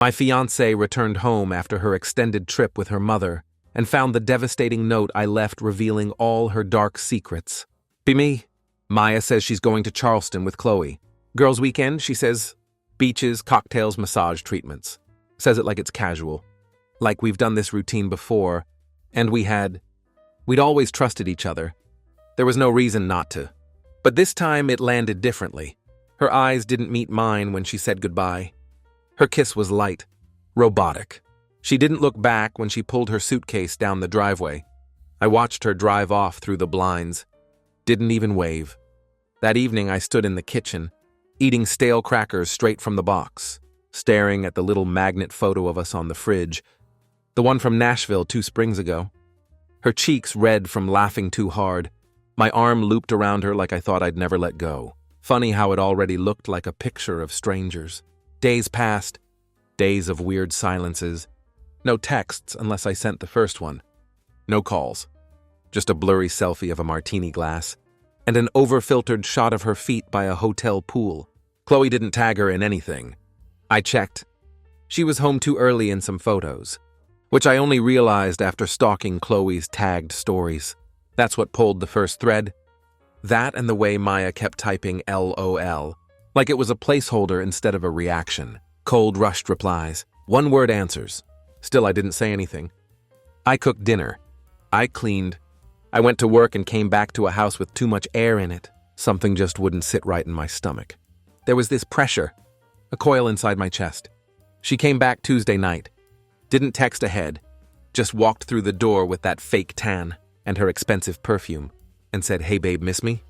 My fiancée returned home after her extended trip with her mother and found the devastating note I left revealing all her dark secrets. Be me. Maya says she's going to Charleston with Chloe. Girls' weekend, she says. Beaches, cocktails, massage treatments. Says it like it's casual. Like we've done this routine before, and we'd always trusted each other. There was no reason not to. But this time it landed differently. Her eyes didn't meet mine when she said goodbye. Her kiss was light, robotic. She didn't look back when she pulled her suitcase down the driveway. I watched her drive off through the blinds. Didn't even wave. That evening I stood in the kitchen, eating stale crackers straight from the box, staring at the little magnet photo of us on the fridge, the one from Nashville 2 springs ago. Her cheeks red from laughing too hard. My arm looped around her like I thought I'd never let go. Funny how it already looked like a picture of strangers. Days passed, days of weird silences. No texts unless I sent the first one. No calls. Just a blurry selfie of a martini glass and an over-filtered shot of her feet by a hotel pool. Chloe didn't tag her in anything. I checked. She was home too early in some photos, which I only realized after stalking Chloe's tagged stories. That's what pulled the first thread. That and the way Maya kept typing LOL, like it was a placeholder instead of a reaction. Cold, rushed replies. One-word answers. Still, I didn't say anything. I cooked dinner. I cleaned. I went to work and came back to a house with too much air in it. Something just wouldn't sit right in my stomach. There was this pressure, a coil inside my chest. She came back Tuesday night. Didn't text ahead. Just walked through the door with that fake tan and her expensive perfume and said, "Hey babe, miss me?"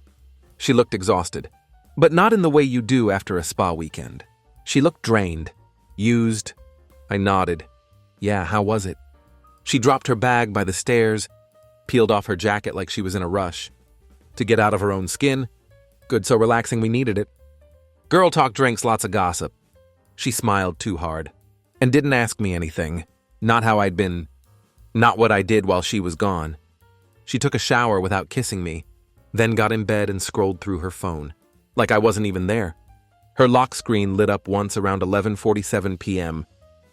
She looked exhausted, but not in the way you do after a spa weekend. She looked drained, used. I nodded. Yeah, how was it? She dropped her bag by the stairs, peeled off her jacket like she was in a rush. To get out of her own skin? Good, so relaxing we needed it. Girl talk drinks lots of gossip. She smiled too hard and didn't ask me anything. Not how I'd been. Not what I did while she was gone. She took a shower without kissing me, then got in bed and scrolled through her phone, like I wasn't even there. Her lock screen lit up once around 11:47 p.m.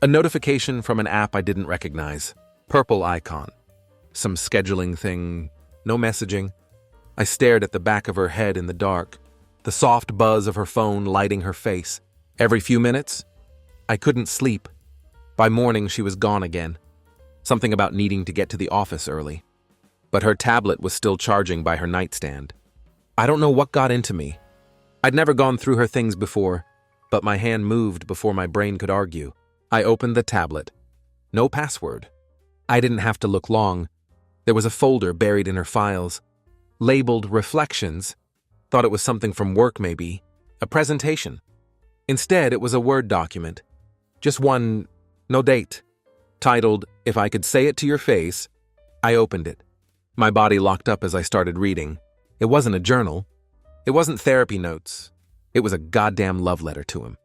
A notification from an app I didn't recognize. Purple icon. Some scheduling thing. No messaging. I stared at the back of her head in the dark, the soft buzz of her phone lighting her face. Every few minutes, I couldn't sleep. By morning, she was gone again. Something about needing to get to the office early. But her tablet was still charging by her nightstand. I don't know what got into me. I'd never gone through her things before, but my hand moved before my brain could argue. I opened the tablet. No password. I didn't have to look long. There was a folder buried in her files, labeled Reflections. Thought it was something from work maybe, a presentation. Instead, it was a Word document. Just one, no date. Titled, If I Could Say It to Your Face. I opened it. My body locked up as I started reading. It wasn't a journal. It wasn't therapy notes. It was a goddamn love letter to him.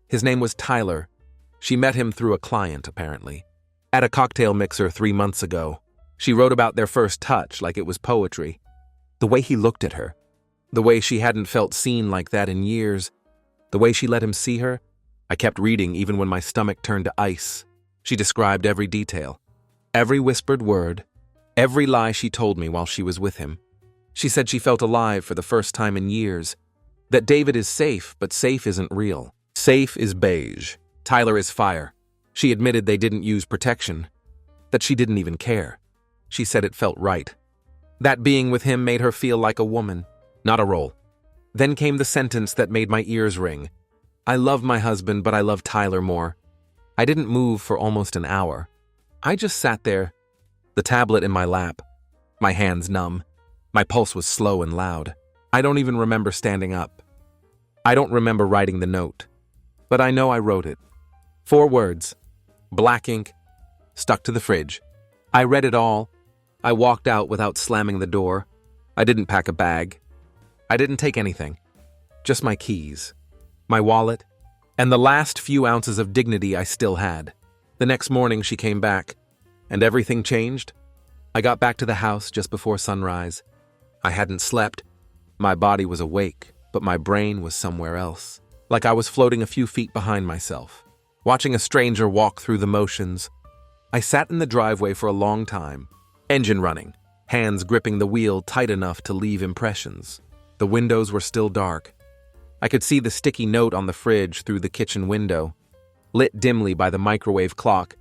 His name was Tyler. She met him through a client, apparently. At a cocktail mixer 3 months ago. She wrote about their first touch like it was poetry. The way he looked at her. The way she hadn't felt seen like that in years. The way she let him see her. I kept reading even when my stomach turned to ice. She described every detail. Every whispered word. Every lie she told me while she was with him. She said she felt alive for the first time in years. That David is safe, but safe isn't real. Safe is beige. Tyler is fire. She admitted they didn't use protection. That she didn't even care. She said it felt right. That being with him made her feel like a woman, not a role. Then came the sentence that made my ears ring. I love my husband, but I love Tyler more. I didn't move for almost an hour. I just sat there, the tablet in my lap, my hands numb. My pulse was slow and loud. I don't even remember standing up. I don't remember writing the note, but I know I wrote it. 4 words, black ink, stuck to the fridge. I read it all. I walked out without slamming the door. I didn't pack a bag. I didn't take anything. Just my keys, my wallet, and the last few ounces of dignity I still had. The next morning she came back, and everything changed. I got back to the house just before sunrise. I hadn't slept. My body was awake, but my brain was somewhere else, like I was floating a few feet behind myself. watching a stranger walk through the motions. I sat in the driveway for a long time, engine running, hands gripping the wheel tight enough to leave impressions. The windows were still dark. I could see the sticky note on the fridge through the kitchen window, lit dimly by the microwave clock.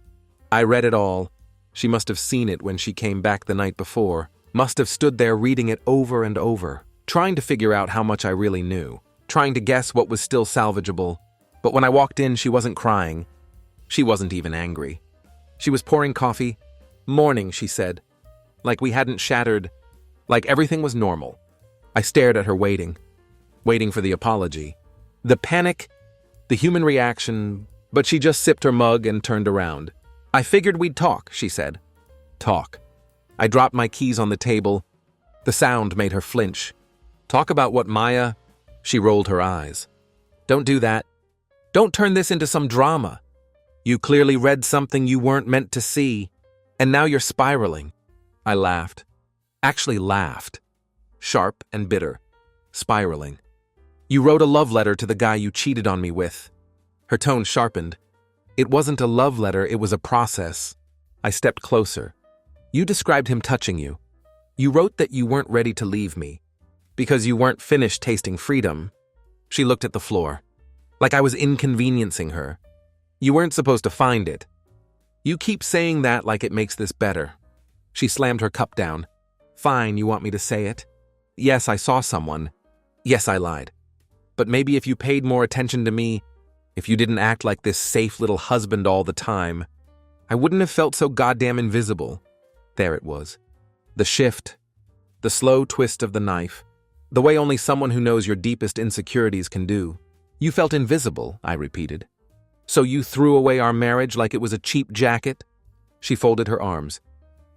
I read it all. She must have seen it when she came back the night before, must have stood there reading it over and over, trying to figure out how much I really knew, trying to guess what was still salvageable. But when I walked in, she wasn't crying. She wasn't even angry. She was pouring coffee. "Morning," she said. Like we hadn't shattered, like everything was normal. I stared at her waiting for the apology. The panic, the human reaction, but she just sipped her mug and turned around. "I figured we'd talk," she said. Talk. I dropped my keys on the table. The sound made her flinch. "Talk about what, Maya?" She rolled her eyes. "Don't do that. Don't turn this into some drama. You clearly read something you weren't meant to see, and now you're spiraling." I laughed. Actually laughed. Sharp and bitter. Spiraling. "You wrote a love letter to the guy you cheated on me with." Her tone sharpened. "It wasn't a love letter, it was a process." I stepped closer. "You described him touching you. You wrote that you weren't ready to leave me, because you weren't finished tasting freedom." She looked at the floor, like I was inconveniencing her. "You weren't supposed to find it. You keep saying that like it makes this better." She slammed her cup down. "Fine, you want me to say it? Yes, I saw someone. Yes, I lied. But maybe if you paid more attention to me, if you didn't act like this safe little husband all the time, I wouldn't have felt so goddamn invisible." There it was. The shift. The slow twist of the knife. The way only someone who knows your deepest insecurities can do. "You felt invisible," I repeated. "So you threw away our marriage like it was a cheap jacket?" She folded her arms.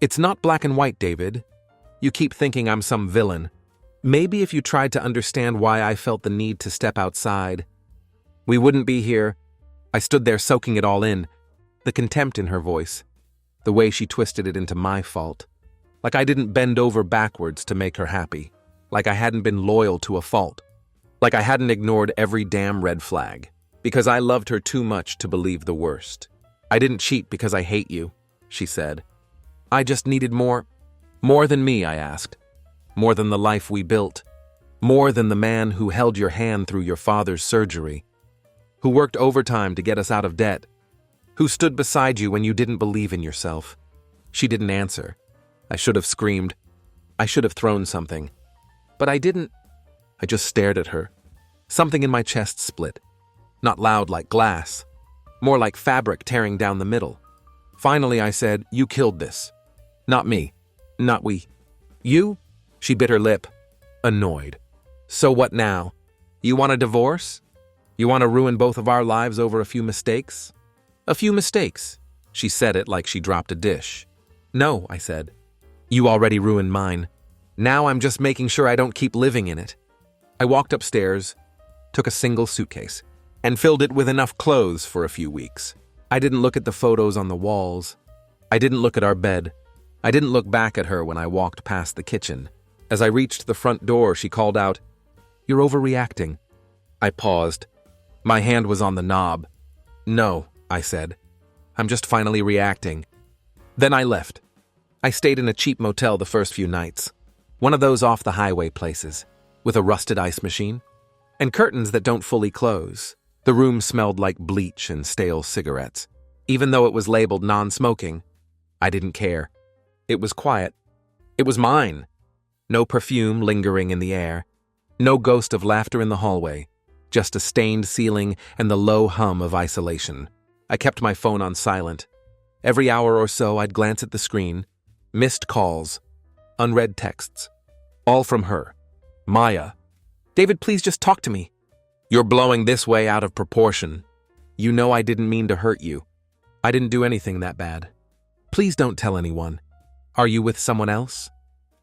"It's not black and white, David. You keep thinking I'm some villain. Maybe if you tried to understand why I felt the need to step outside, we wouldn't be here." I stood there soaking it all in, the contempt in her voice, the way she twisted it into my fault. Like I didn't bend over backwards to make her happy. Like I hadn't been loyal to a fault. Like I hadn't ignored every damn red flag. Because I loved her too much to believe the worst. "I didn't cheat because I hate you," she said. "I just needed more." "More than me?" I asked. "More than the life we built? More than the man who held your hand through your father's surgery? Who worked overtime to get us out of debt? Who stood beside you when you didn't believe in yourself?" She didn't answer. I should have screamed. I should have thrown something. But I didn't. I just stared at her. Something in my chest split. Not loud like glass. More like fabric tearing down the middle. Finally I said, "You killed this. Not me. Not we." "You?" She bit her lip. Annoyed. "So what now? You want a divorce? You want to ruin both of our lives over a few mistakes?" "A few mistakes." She said it like she dropped a dish. "No," I said. "You already ruined mine. Now I'm just making sure I don't keep living in it." I walked upstairs, took a single suitcase, and filled it with enough clothes for a few weeks. I didn't look at the photos on the walls. I didn't look at our bed. I didn't look back at her when I walked past the kitchen. As I reached the front door, she called out, "You're overreacting." I paused. My hand was on the knob. "No," I said. "I'm just finally reacting." Then I left. I stayed in a cheap motel the first few nights. One of those off-the-highway places, with a rusted ice machine, and curtains that don't fully close. The room smelled like bleach and stale cigarettes. Even though it was labeled non-smoking, I didn't care. It was quiet. It was mine. No perfume lingering in the air. No ghost of laughter in the hallway. Just a stained ceiling and the low hum of isolation. I kept my phone on silent. Every hour or so I'd glance at the screen. Missed calls. Unread texts. All from her. Maya. "David, please just talk to me." "You're blowing this way out of proportion. You know I didn't mean to hurt you. I didn't do anything that bad. Please don't tell anyone. Are you with someone else?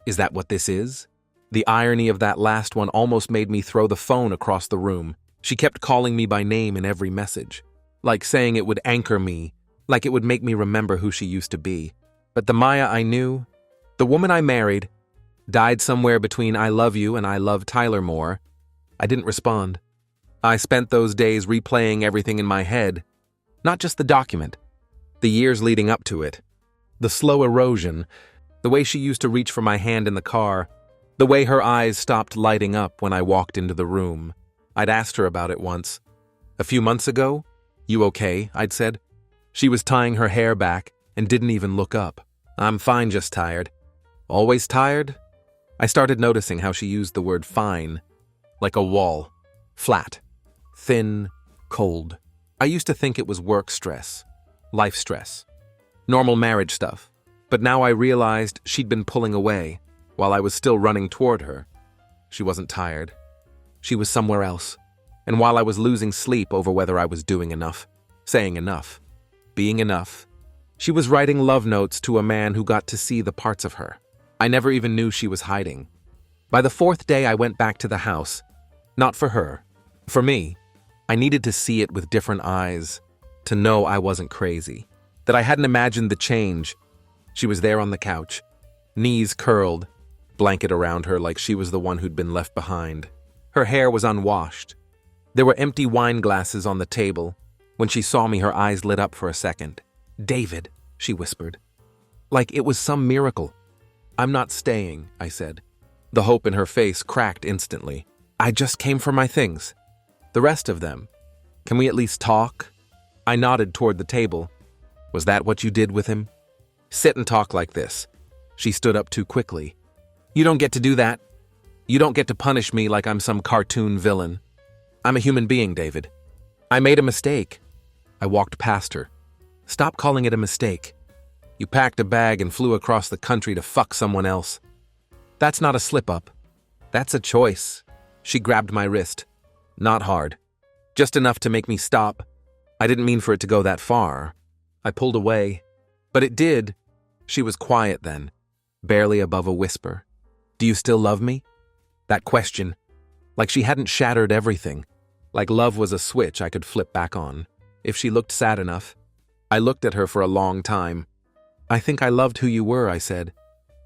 Is that what this is?" The irony of that last one almost made me throw the phone across the room. She kept calling me by name in every message, like saying it would anchor me, like it would make me remember who she used to be. But the Maya I knew, the woman I married, died somewhere between "I love you" and "I love Tyler more." I didn't respond. I spent those days replaying everything in my head, Not just the document, the years leading up to it. The slow erosion, the way she used to reach for my hand in the car, the way her eyes stopped lighting up when I walked into the room. I'd asked her about it once. A few months ago? You okay? I'd said. She was tying her hair back and didn't even look up. I'm fine, just tired. Always tired? I started noticing how she used the word fine, like a wall, flat, thin, cold. I used to think it was work stress, life stress, normal marriage stuff, but now I realized she'd been pulling away while I was still running toward her. She wasn't tired. She was somewhere else. And while I was losing sleep over whether I was doing enough, saying enough, being enough, she was writing love notes to a man who got to see the parts of her I never even knew she was hiding. By the fourth day, I went back to the house. Not for her. For me. I needed to see it with different eyes, to know I wasn't crazy, that I hadn't imagined the change. She was there on the couch, knees curled, blanket around her like she was the one who'd been left behind. Her hair was unwashed. There were empty wine glasses on the table. When she saw me, her eyes lit up for a second. "David," she whispered. Like it was some miracle. "I'm not staying," I said. The hope in her face cracked instantly. "I just came for my things. The rest of them. Can we at least talk?" I nodded toward the table. "Was that what you did with him?" "Sit and talk like this." She stood up too quickly. "You don't get to do that. You don't get to punish me like I'm some cartoon villain. I'm a human being, David. I made a mistake." I walked past her. "Stop calling it a mistake. You packed a bag and flew across the country to fuck someone else. That's not a slip-up. That's a choice." She grabbed my wrist. Not hard. Just enough to make me stop. I didn't mean for it to go that far. I pulled away. But it did. She was quiet then, barely above a whisper. "Do you still love me?" That question. Like she hadn't shattered everything. Like love was a switch I could flip back on. If she looked sad enough. I looked at her for a long time. "I think I loved who you were," I said.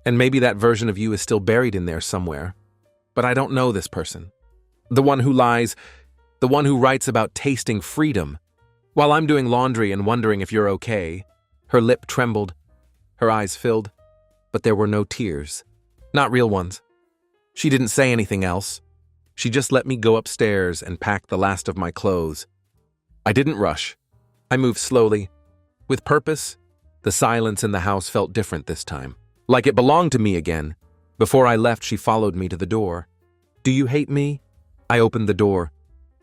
"And maybe that version of you is still buried in there somewhere. But I don't know this person. The one who lies, the one who writes about tasting freedom. While I'm doing laundry and wondering if you're okay." Her lip trembled. Her eyes filled. But there were no tears. Not real ones. She didn't say anything else. She just let me go upstairs and pack the last of my clothes. I didn't rush. I moved slowly. With purpose. The silence in the house felt different this time. Like it belonged to me again. Before I left, she followed me to the door. "Do you hate me?" I opened the door.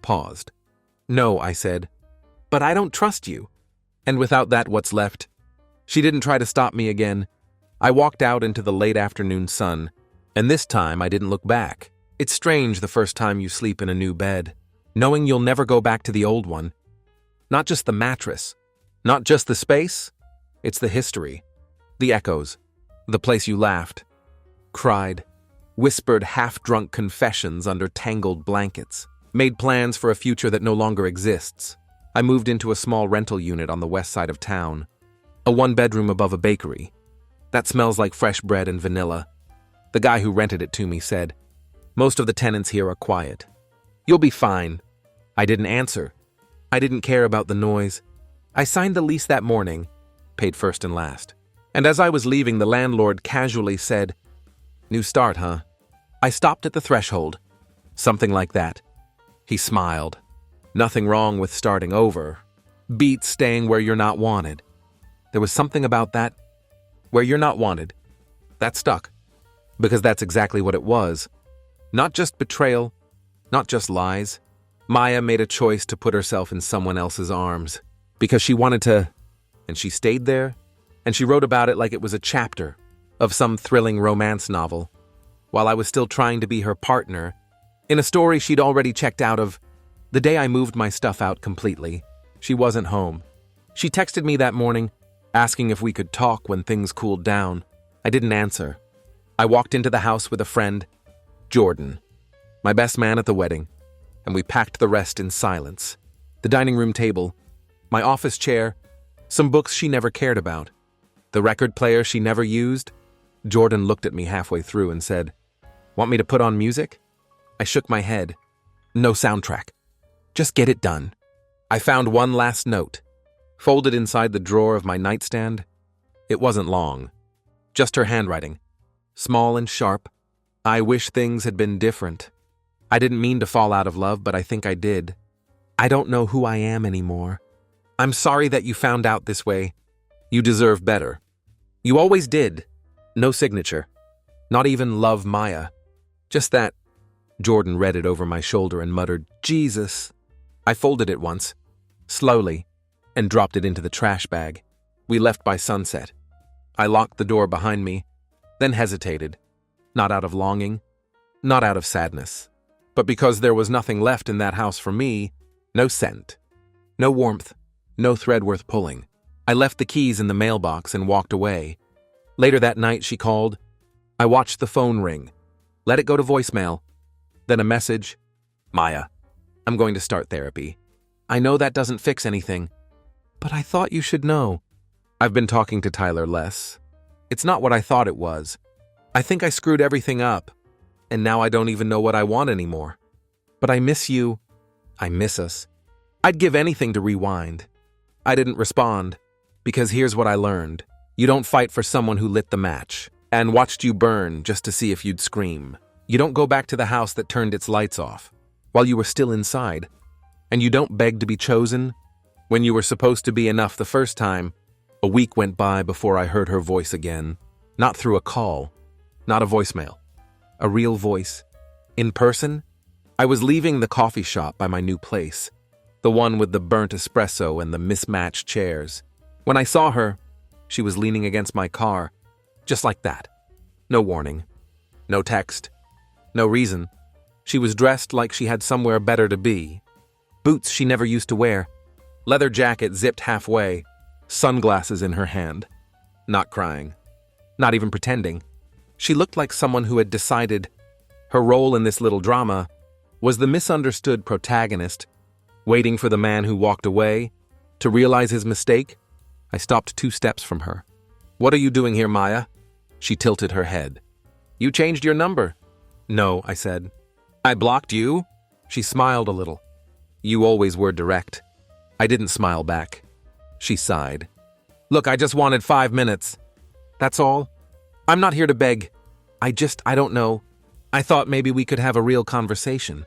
Paused. "No," I said. "But I don't trust you." And without that, what's left? She didn't try to stop me again. I walked out into the late afternoon sun. And this time, I didn't look back. It's strange the first time you sleep in a new bed, knowing you'll never go back to the old one. Not just the mattress. Not just the space. It's the history, the echoes, the place you laughed, cried, whispered half-drunk confessions under tangled blankets, made plans for a future that no longer exists. I moved into a small rental unit on the west side of town, a one-bedroom above a bakery. That smells like fresh bread and vanilla. The guy who rented it to me said, "Most of the tenants here are quiet. You'll be fine." I didn't answer. I didn't care about the noise. I signed the lease that morning, paid first and last. And as I was leaving, the landlord casually said, "New start, huh?" I stopped at the threshold. Something like that. He smiled. Nothing wrong with starting over. Beats staying where you're not wanted. There was something about that. Where you're not wanted. That stuck. Because that's exactly what it was. Not just betrayal. Not just lies. Maya made a choice to put herself in someone else's arms. Because she wanted to. And she stayed there, and she wrote about it like it was a chapter of some thrilling romance novel, while I was still trying to be her partner, in a story she'd already checked out of. The day I moved my stuff out completely, she wasn't home. She texted me that morning, asking if we could talk when things cooled down. I didn't answer. I walked into the house with a friend, Jordan, my best man at the wedding, and we packed the rest in silence. The dining room table, my office chair, some books she never cared about. The record player she never used. Jordan looked at me halfway through and said, "Want me to put on music?" I shook my head. "No soundtrack. Just get it done." I found one last note. folded inside the drawer of my nightstand. It wasn't long. Just her handwriting. Small and sharp. I wish things had been different. I didn't mean to fall out of love, but I think I did. I don't know who I am anymore. I'm sorry that you found out this way. You deserve better. You always did. No signature. Not even love Maya. Just that. Jordan read it over my shoulder and muttered, Jesus. I folded it once, slowly, and dropped it into the trash bag. We left by sunset. I locked the door behind me, then hesitated. Not out of longing, not out of sadness, but because there was nothing left in that house for me. No scent, no warmth, no thread worth pulling. I left the keys in the mailbox and walked away. Later that night, she called. I watched the phone ring, let it go to voicemail. Then a message, Maya, I'm going to start therapy. I know that doesn't fix anything, but I thought you should know. I've been talking to Tyler less. It's not what I thought it was. I think I screwed everything up, and now I don't even know what I want anymore. But I miss you. I miss us. I'd give anything to rewind. I didn't respond, because here's what I learned. You don't fight for someone who lit the match and watched you burn just to see if you'd scream. You don't go back to the house that turned its lights off while you were still inside. And you don't beg to be chosen when you were supposed to be enough the first time. A week went by before I heard her voice again. Not through a call, not a voicemail. A real voice. In person? I was leaving the coffee shop by my new place, the one with the burnt espresso and the mismatched chairs. When I saw her, she was leaning against my car, just like that. No warning, no text, no reason. She was dressed like she had somewhere better to be. Boots she never used to wear, leather jacket zipped halfway, sunglasses in her hand. Not crying, not even pretending. She looked like someone who had decided her role in this little drama was the misunderstood protagonist, waiting for the man who walked away to realize his mistake. I stopped 2 steps from her. What are you doing here, Maya? She tilted her head. You changed your number. No, I said. I blocked you? She smiled a little. You always were direct. I didn't smile back. She sighed. Look, I just wanted 5 minutes. That's all. I'm not here to beg. I don't know. I thought maybe we could have a real conversation.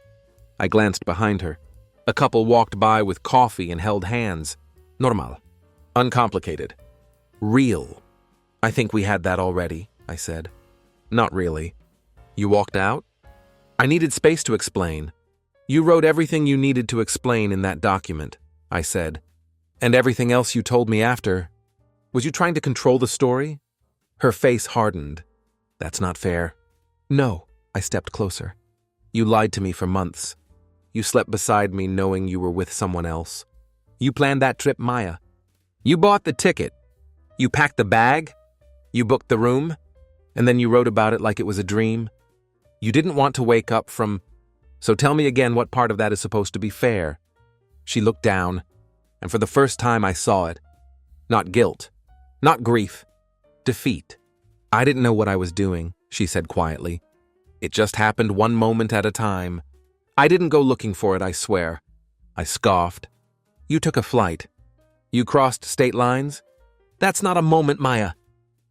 I glanced behind her. A couple walked by with coffee and held hands. Normal. Uncomplicated. Real. I think we had that already, I said. Not really. You walked out? I needed space to explain. You wrote everything you needed to explain in that document, I said. And everything else you told me after. Was you trying to control the story? Her face hardened. That's not fair. No, I stepped closer. You lied to me for months. You slept beside me knowing you were with someone else. You planned that trip, Maya. You bought the ticket. You packed the bag. You booked the room. And then you wrote about it like it was a dream. You didn't want to wake up from... So tell me again what part of that is supposed to be fair. She looked down, and for the first time I saw it. Not guilt. Not grief. Defeat. I didn't know what I was doing, she said quietly. It just happened one moment at a time. I didn't go looking for it, I swear. I scoffed. You took a flight. You crossed state lines? That's not a moment, Maya.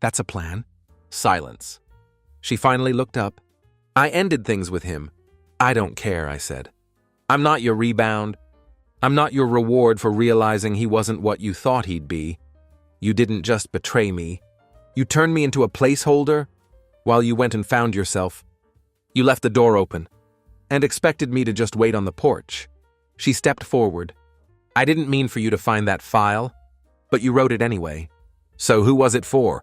That's a plan. Silence. She finally looked up. I ended things with him. I don't care, I said. I'm not your rebound. I'm not your reward for realizing he wasn't what you thought he'd be. You didn't just betray me. You turned me into a placeholder while you went and found yourself. You left the door open and expected me to just wait on the porch. She stepped forward. I didn't mean for you to find that file, but you wrote it anyway. So who was it for?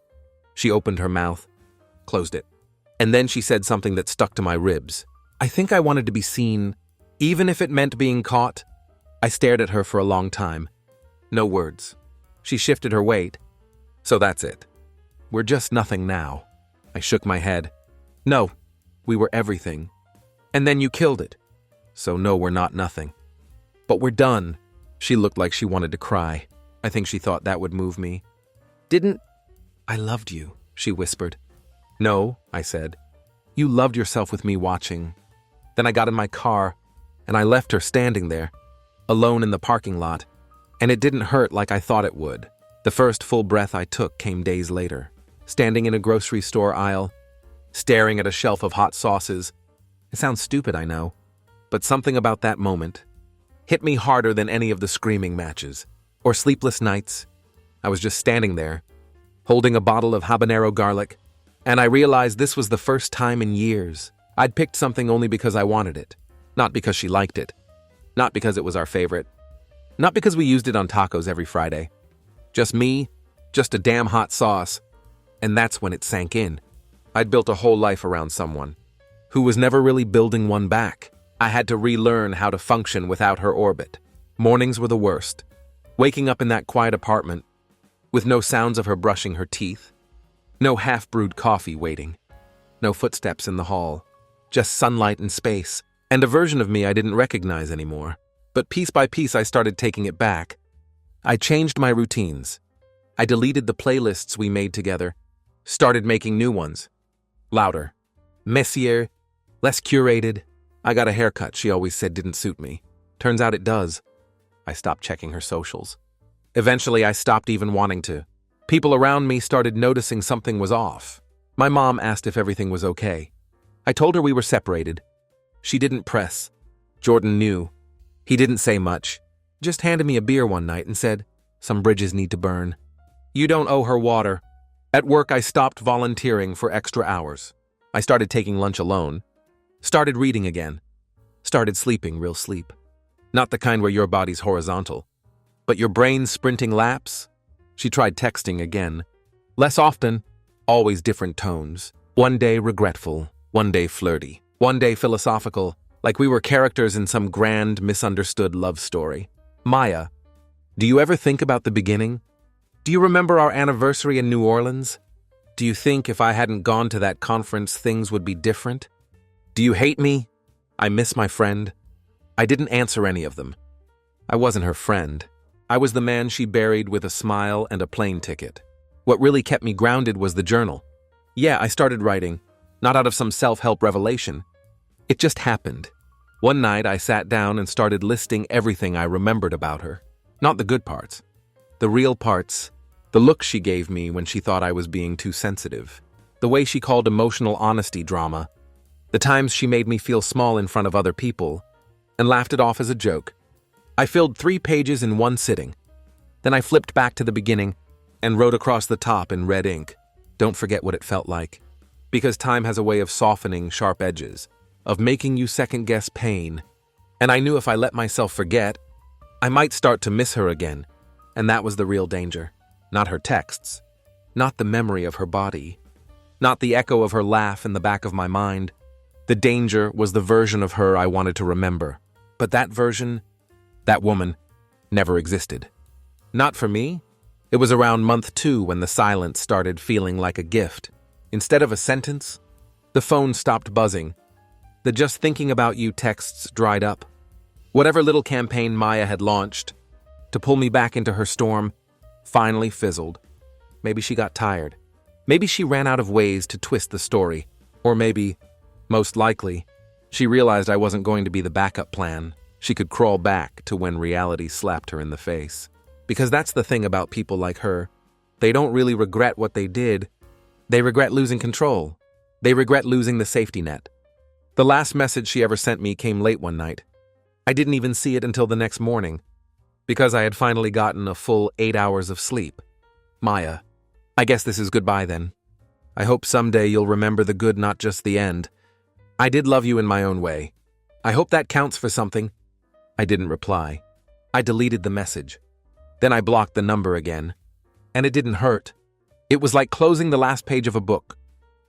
She opened her mouth, closed it, and then she said something that stuck to my ribs. I think I wanted to be seen, even if it meant being caught. I stared at her for a long time. No words. She shifted her weight. So that's it. We're just nothing now. I shook my head. No, we were everything. And then you killed it. So no, we're not nothing. But we're done. She looked like she wanted to cry. I think she thought that would move me. I loved you, she whispered. No, I said. You loved yourself with me watching. Then I got in my car, and I left her standing there, alone in the parking lot. And it didn't hurt like I thought it would. The first full breath I took came days later, standing in a grocery store aisle, staring at a shelf of hot sauces. It sounds stupid, I know, but something about that moment hit me harder than any of the screaming matches or sleepless nights. I was just standing there, holding a bottle of habanero garlic, and I realized this was the first time in years I'd picked something only because I wanted it, not because she liked it, not because it was our favorite, not because we used it on tacos every Friday. Just me, just a damn hot sauce, and that's when it sank in. I'd built a whole life around someone who was never really building one back. I had to relearn how to function without her orbit. Mornings were the worst. Waking up in that quiet apartment, with no sounds of her brushing her teeth, no half-brewed coffee waiting, no footsteps in the hall, just sunlight and space, and a version of me I didn't recognize anymore. But piece by piece I started taking it back. I changed my routines. I deleted the playlists we made together, started making new ones. Louder, messier, less curated. I got a haircut she always said didn't suit me. Turns out it does. I stopped checking her socials. Eventually, I stopped even wanting to. People around me started noticing something was off. My mom asked if everything was okay. I told her we were separated. She didn't press. Jordan knew. He didn't say much. Just handed me a beer one night and said, "Some bridges need to burn. You don't owe her water." At work, I stopped volunteering for extra hours. I started taking lunch alone. Started reading again. Started sleeping real sleep. Not the kind where your body's horizontal, but your brain's sprinting laps. She tried texting again. Less often, always different tones. One day regretful, one day flirty, one day philosophical, like we were characters in some grand, misunderstood love story. Maya, do you ever think about the beginning? Do you remember our anniversary in New Orleans? Do you think if I hadn't gone to that conference, things would be different? Do you hate me? I miss my friend. I didn't answer any of them. I wasn't her friend. I was the man she buried with a smile and a plane ticket. What really kept me grounded was the journal. Yeah, I started writing, not out of some self-help revelation. It just happened. One night, I sat down and started listing everything I remembered about her. Not the good parts. The real parts. The look she gave me when she thought I was being too sensitive. The way she called emotional honesty drama. The times she made me feel small in front of other people and laughed it off as a joke. I filled 3 pages in one sitting. Then I flipped back to the beginning and wrote across the top in red ink, "Don't forget what it felt like." Because time has a way of softening sharp edges, of making you second-guess pain. And I knew if I let myself forget, I might start to miss her again. And that was the real danger. Not her texts. Not the memory of her body. Not the echo of her laugh in the back of my mind. The danger was the version of her I wanted to remember. But that version, that woman, never existed. Not for me. It was around month 2 when the silence started feeling like a gift. Instead of a sentence, the phone stopped buzzing. The "just thinking about you" texts dried up. Whatever little campaign Maya had launched to pull me back into her storm finally fizzled. Maybe she got tired. Maybe she ran out of ways to twist the story. Or maybe, most likely, she realized I wasn't going to be the backup plan. She could crawl back to when reality slapped her in the face. Because that's the thing about people like her. They don't really regret what they did. They regret losing control. They regret losing the safety net. The last message she ever sent me came late one night. I didn't even see it until the next morning, because I had finally gotten a full 8 hours of sleep. "Maya, I guess this is goodbye then. I hope someday you'll remember the good, not just the end. I did love you in my own way. I hope that counts for something." I didn't reply. I deleted the message. Then I blocked the number again. And it didn't hurt. It was like closing the last page of a book.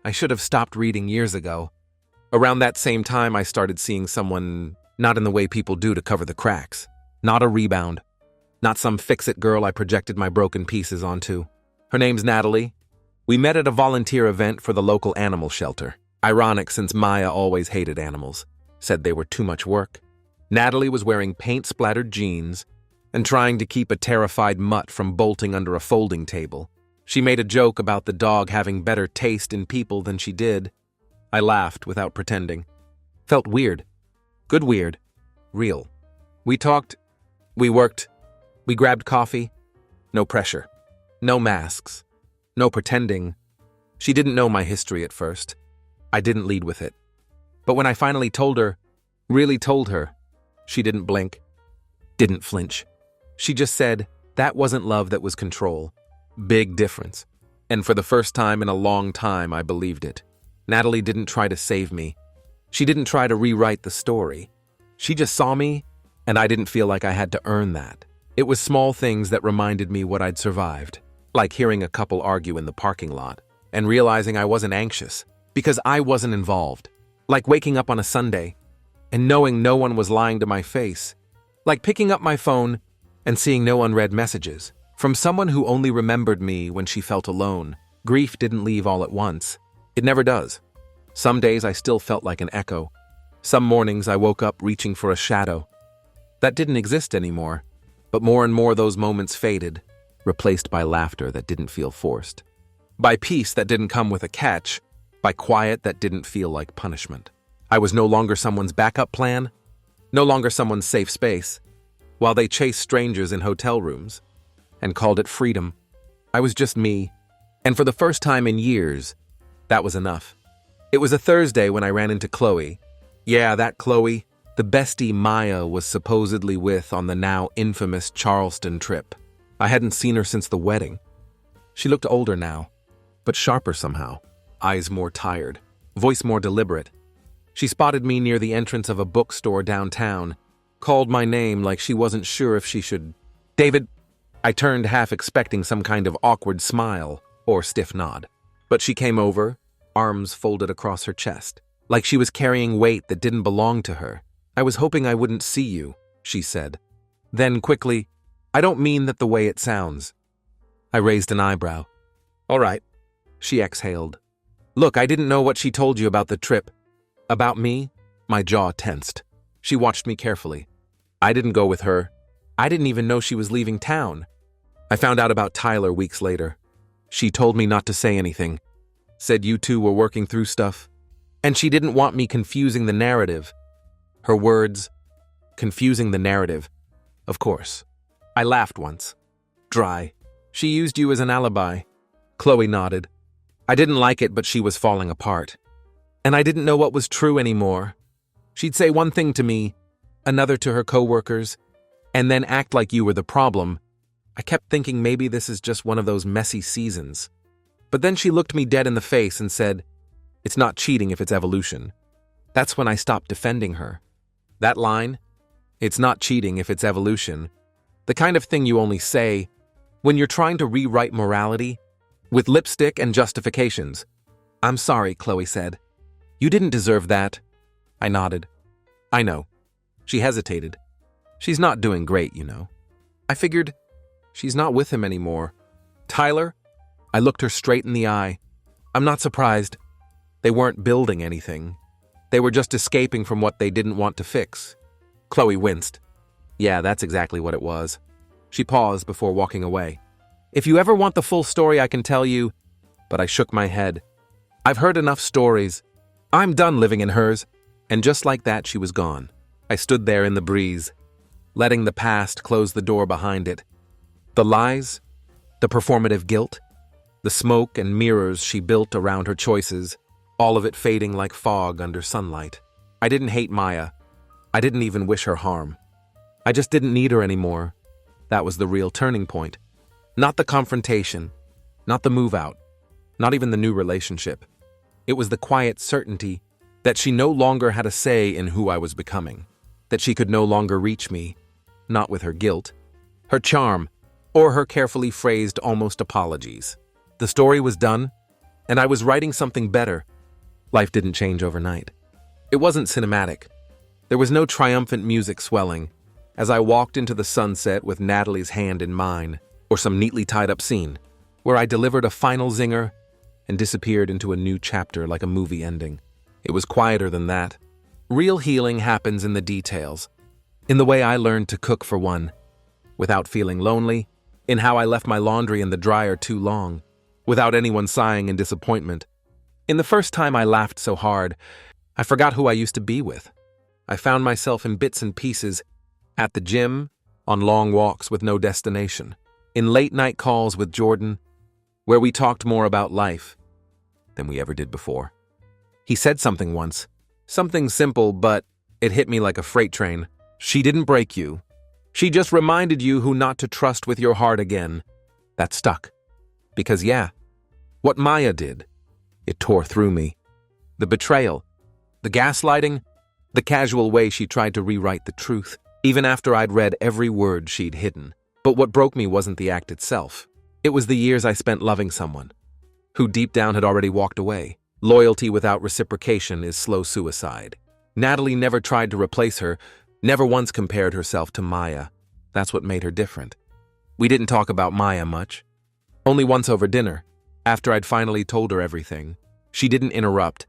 I should have stopped reading years ago. Around that same time, I started seeing someone not in the way people do to cover the cracks. Not a rebound. Not some fix-it girl I projected my broken pieces onto. Her name's Natalie. We met at a volunteer event for the local animal shelter. Ironic since Maya always hated animals. Said they were too much work. Natalie was wearing paint-splattered jeans and trying to keep a terrified mutt from bolting under a folding table. She made a joke about the dog having better taste in people than she did. I laughed without pretending. Felt weird. Good weird. Real. We talked. We worked. We grabbed coffee. No pressure. No masks. No pretending. She didn't know my history at first. I didn't lead with it. But when I finally told her, really told her, she didn't blink, didn't flinch. She just said, that wasn't love, that was control. Big difference. And for the first time in a long time, I believed it. Natalie didn't try to save me. She didn't try to rewrite the story. She just saw me, and I didn't feel like I had to earn that. It was small things that reminded me what I'd survived, like hearing a couple argue in the parking lot and realizing I wasn't anxious because I wasn't involved, like waking up on a Sunday and knowing no one was lying to my face, like picking up my phone and seeing no unread messages from someone who only remembered me when she felt alone. Grief didn't leave all at once. It never does. Some days I still felt like an echo. Some mornings I woke up reaching for a shadow. That didn't exist anymore, but more and more those moments faded, replaced by laughter that didn't feel forced, by peace that didn't come with a catch, by quiet that didn't feel like punishment. I was no longer someone's backup plan, no longer someone's safe space, while they chased strangers in hotel rooms and called it freedom. I was just me, and for the first time in years, that was enough. It was a Thursday when I ran into Chloe. Yeah, that Chloe, the bestie Maya was supposedly with on the now infamous Charleston trip. I hadn't seen her since the wedding. She looked older now, but sharper somehow, eyes more tired, voice more deliberate. She spotted me near the entrance of a bookstore downtown, called my name like she wasn't sure if she should. David, I turned half expecting some kind of awkward smile or stiff nod. But she came over, arms folded across her chest, like she was carrying weight that didn't belong to her. I was hoping I wouldn't see you, she said. Then quickly, I don't mean that the way it sounds. I raised an eyebrow. All right, she exhaled. Look, I didn't know what she told you about the trip. About me? My jaw tensed. She watched me carefully. I didn't go with her. I didn't even know she was leaving town. I found out about Tyler weeks later. She told me not to say anything. Said you two were working through stuff. And she didn't want me confusing the narrative. Her words, confusing the narrative. Of course. I laughed once. Dry. She used you as an alibi. Chloe nodded. I didn't like it, but she was falling apart. And I didn't know what was true anymore. She'd say one thing to me, another to her coworkers, and then act like you were the problem. I kept thinking maybe this is just one of those messy seasons. But then she looked me dead in the face and said, it's not cheating if it's evolution. That's when I stopped defending her. That line, it's not cheating if it's evolution, the kind of thing you only say when you're trying to rewrite morality with lipstick and justifications. I'm sorry, Chloe said. You didn't deserve that. I nodded. I know. She hesitated. She's not doing great, you know. I figured she's not with him anymore. Tyler? I looked her straight in the eye. I'm not surprised. They weren't building anything. They were just escaping from what they didn't want to fix. Chloe winced. Yeah, that's exactly what it was. She paused before walking away. If you ever want the full story, I can tell you, but I shook my head. I've heard enough stories. I'm done living in hers. And just like that, she was gone. I stood there in the breeze, letting the past close the door behind it. The lies, the performative guilt, the smoke and mirrors she built around her choices, all of it fading like fog under sunlight. I didn't hate Maya. I didn't even wish her harm. I just didn't need her anymore. That was the real turning point. Not the confrontation, not the move out, not even the new relationship. It was the quiet certainty that she no longer had a say in who I was becoming, that she could no longer reach me, not with her guilt, her charm, or her carefully phrased almost apologies. The story was done, and I was writing something better. Life didn't change overnight. It wasn't cinematic. There was no triumphant music swelling as I walked into the sunset with Natalie's hand in mine, or some neatly tied-up scene where I delivered a final zinger and disappeared into a new chapter like a movie ending. It was quieter than that. Real healing happens in the details, in the way I learned to cook for one, without feeling lonely, in how I left my laundry in the dryer too long, without anyone sighing in disappointment. In the first time I laughed so hard, I forgot who I used to be with. I found myself in bits and pieces, at the gym, on long walks with no destination, in late-night calls with Jordan, where we talked more about life than we ever did before. He said something once, something simple, but it hit me like a freight train. She didn't break you. She just reminded you who not to trust with your heart again. That stuck. Because yeah, what Maya did, it tore through me. The betrayal, the gaslighting, the casual way she tried to rewrite the truth, even after I'd read every word she'd hidden. But what broke me wasn't the act itself. It was the years I spent loving someone who deep down had already walked away. Loyalty without reciprocation is slow suicide. Natalie never tried to replace her, never once compared herself to Maya. That's what made her different. We didn't talk about Maya much. Only once over dinner, after I'd finally told her everything. She didn't interrupt,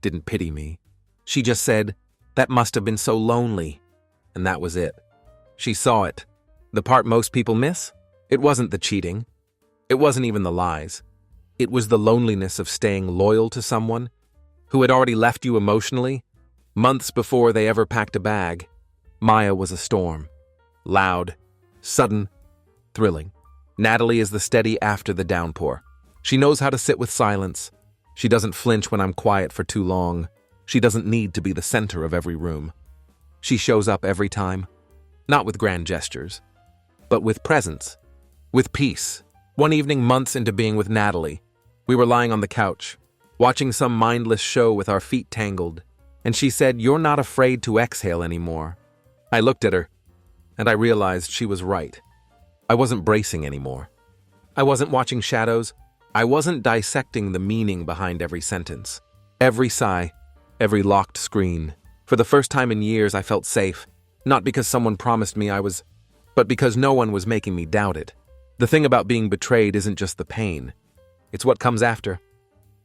didn't pity me. She just said, "That must have been so lonely." And that was it. She saw it. The part most people miss? It wasn't the cheating. It wasn't even the lies. It was the loneliness of staying loyal to someone who had already left you emotionally, months before they ever packed a bag. Maya was a storm. Loud, sudden, thrilling. Natalie is the steady after the downpour. She knows how to sit with silence. She doesn't flinch when I'm quiet for too long. She doesn't need to be the center of every room. She shows up every time, not with grand gestures, but with presence, with peace. One evening, months into being with Natalie, we were lying on the couch, watching some mindless show with our feet tangled, and she said, "You're not afraid to exhale anymore." I looked at her, and I realized she was right. I wasn't bracing anymore. I wasn't watching shadows. I wasn't dissecting the meaning behind every sentence. Every sigh, every locked screen. For the first time in years, I felt safe, not because someone promised me I was, but because no one was making me doubt it. The thing about being betrayed isn't just the pain. It's what comes after.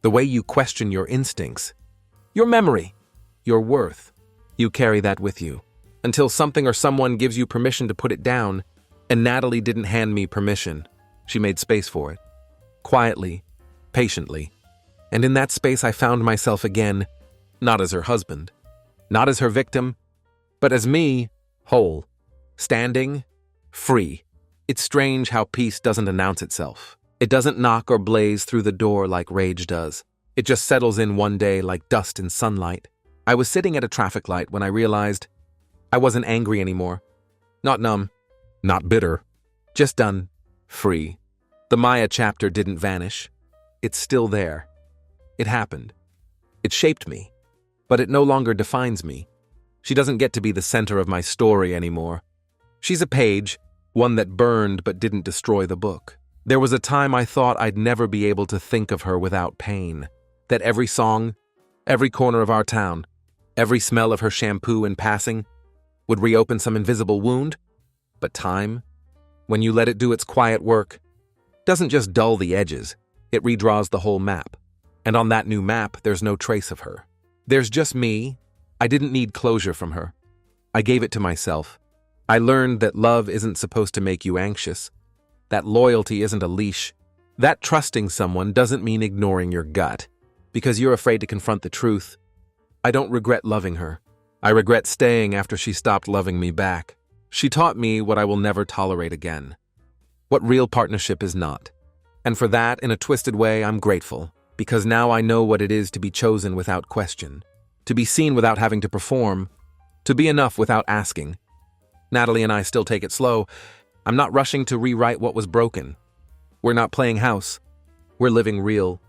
The way you question your instincts, your memory, your worth. You carry that with you until something or someone gives you permission to put it down, and Natalie didn't hand me permission. She made space for it. Quietly, patiently. And in that space I found myself again, not as her husband, not as her victim, but as me, whole, standing, free. It's strange how peace doesn't announce itself. It doesn't knock or blaze through the door like rage does. It just settles in one day like dust in sunlight. I was sitting at a traffic light when I realized I wasn't angry anymore. Not numb, not bitter, just done, free. The Maya chapter didn't vanish. It's still there. It happened. It shaped me, but it no longer defines me. She doesn't get to be the center of my story anymore. She's a page, one that burned but didn't destroy the book. There was a time I thought I'd never be able to think of her without pain, that every song, every corner of our town, every smell of her shampoo in passing would reopen some invisible wound. But time, when you let it do its quiet work, doesn't just dull the edges, it redraws the whole map. And on that new map, there's no trace of her. There's just me. I didn't need closure from her. I gave it to myself. I learned that love isn't supposed to make you anxious, that loyalty isn't a leash, that trusting someone doesn't mean ignoring your gut, because you're afraid to confront the truth. I don't regret loving her. I regret staying after she stopped loving me back. She taught me what I will never tolerate again, what real partnership is not. And for that, in a twisted way, I'm grateful, because now I know what it is to be chosen without question, to be seen without having to perform, to be enough without asking. Natalie and I still take it slow. I'm not rushing to rewrite what was broken. We're not playing house. We're living real.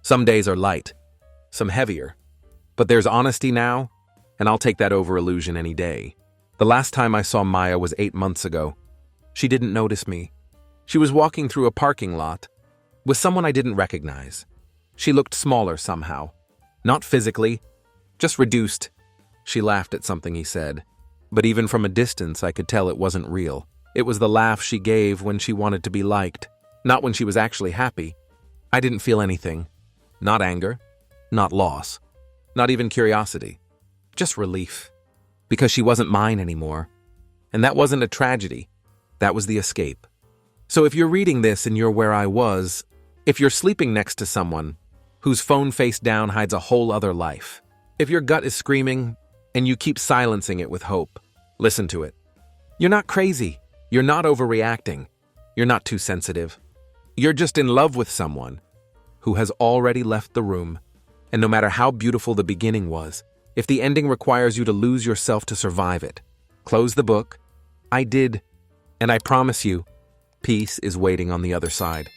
Some days are light, some heavier. But there's honesty now, and I'll take that over illusion any day. The last time I saw Maya was 8 months ago. She didn't notice me. She was walking through a parking lot with someone I didn't recognize. She looked smaller somehow. Not physically, just reduced. She laughed at something he said. But even from a distance, I could tell it wasn't real. It was the laugh she gave when she wanted to be liked, not when she was actually happy. I didn't feel anything. Not anger, not loss, not even curiosity. Just relief. Because she wasn't mine anymore. And that wasn't a tragedy. That was the escape. So if you're reading this and you're where I was, if you're sleeping next to someone whose phone face down hides a whole other life, if your gut is screaming and you keep silencing it with hope, listen to it. You're not crazy. You're not overreacting. You're not too sensitive. You're just in love with someone who has already left the room. And no matter how beautiful the beginning was, if the ending requires you to lose yourself to survive it, close the book. I did, and I promise you, peace is waiting on the other side.